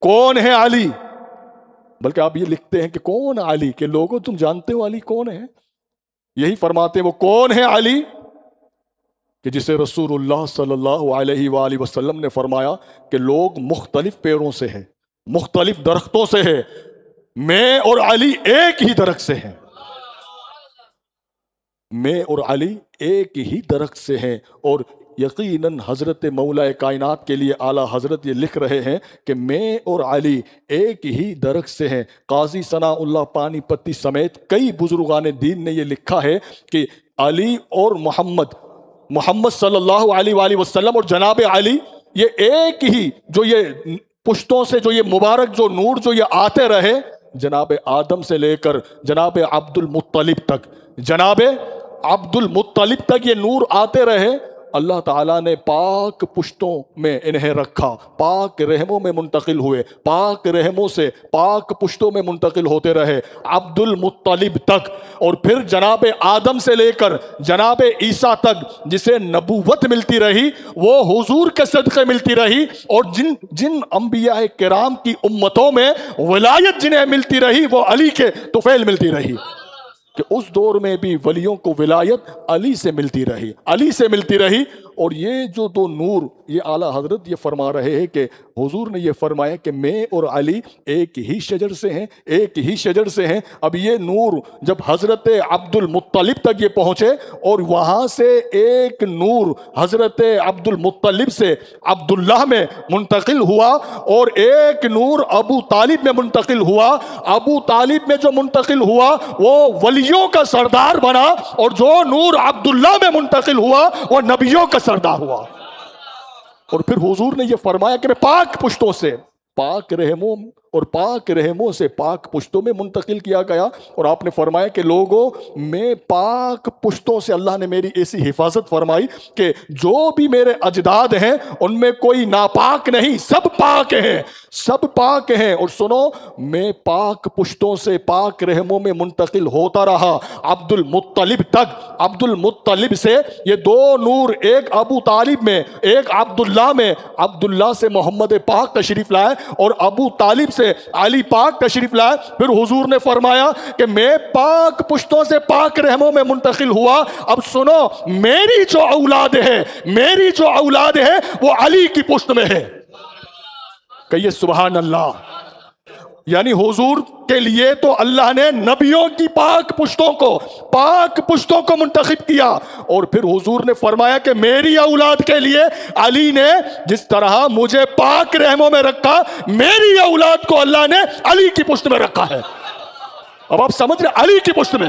کون ہے علی، بلکہ آپ یہ لکھتے ہیں کہ کون علی، کہ لوگوں تم جانتے ہو علی کون ہے؟ یہی فرماتے ہیں وہ کون ہے علی کہ جسے رسول اللہ صلی اللہ علیہ وآلہ وسلم نے فرمایا کہ لوگ مختلف پیڑوں سے ہیں، مختلف درختوں سے ہیں، میں اور علی ایک ہی درخت سے ہیں، میں اور علی ایک ہی درخت سے ہیں۔ اور یقیناً حضرت مولا کائنات کے لیے اعلیٰ حضرت یہ لکھ رہے ہیں کہ میں اور علی ایک ہی درخت سے ہیں۔ قاضی ثناء اللہ پانی پتی سمیت کئی بزرگان دین نے یہ لکھا ہے کہ علی اور محمد صلی اللہ علیہ وآلہ وسلم اور جناب علی یہ ایک ہی، جو یہ پشتوں سے جو یہ مبارک جو نور جو یہ آتے رہے جناب آدم سے لے کر جناب عبد المطلب تک، جناب عبد المطلب تک یہ نور آتے رہے، اللہ تعالیٰ نے پاک پشتوں میں انہیں رکھا، پاک رحموں میں منتقل ہوئے، پاک رحموں سے پاک پشتوں میں منتقل ہوتے رہے عبد المطلب تک، اور پھر جناب آدم سے لے کر جناب عیسیٰ تک جسے نبوت ملتی رہی وہ حضور کے صدقے ملتی رہی، اور جن انبیاء کرام کی امتوں میں ولایت جنہیں ملتی رہی وہ علی کے طفیل ملتی رہی، کہ اس دور میں بھی ولیوں کو ولایت علی سے ملتی رہی، علی سے ملتی رہی۔ اور یہ جو دو نور، یہ اعلیٰ حضرت یہ فرما رہے ہیں کہ حضور نے یہ فرمایا کہ میں اور علی ایک ہی شجر سے ہیں، ایک ہی شجر سے ہیں۔ اب یہ نور جب حضرت عبد المطلب تک یہ پہنچے اور وہاں سے ایک نور حضرت عبد المطلب سے عبداللہ میں منتقل ہوا، اور ایک نور ابو طالب میں منتقل ہوا، ابو طالب میں جو منتقل ہوا وہ ولیوں کا سردار بنا، اور جو نور عبداللہ میں منتقل ہوا وہ نبیوں کا سردار ہوا۔ اور پھر حضور نے یہ فرمایا کہ میں پاک پشتوں سے پاک رحموں اور پاک رحموں سے پاک پشتوں میں منتقل کیا گیا، اور آپ نے فرمایا کہ لوگوں میں پاک پشتوں سے اللہ نے میری ایسی حفاظت فرمائی کہ جو بھی میرے اجداد ہیں ان میں کوئی ناپاک نہیں، سب پاک ہیں، سب پاک ہیں۔ اور سنو، میں پاک پشتوں سے پاک رحموں میں منتقل ہوتا رہا عبد المطلب تک، عبد المطلب سے یہ دو نور، ایک ابو طالب میں ایک عبداللہ میں، عبداللہ سے محمد پاک تشریف لائے اور ابو طالب سے علی پاک تشریف لائے۔ پھر حضور نے فرمایا کہ میں پاک پشتوں سے پاک رحموں میں منتقل ہوا، اب سنو میری جو اولاد ہے، میری جو اولاد ہے وہ علی کی پشت میں ہے۔ کہیے سبحان اللہ۔ یعنی حضور کے لیے تو اللہ نے نبیوں کی پاک پشتوں کو منتخب کیا، اور پھر حضور نے فرمایا کہ میری اولاد کے لیے علی نے جس طرح مجھے پاک رحموں میں رکھا، میری اولاد کو اللہ نے علی کی پشت میں رکھا ہے۔ اب آپ سمجھ رہے علی کی پشت میں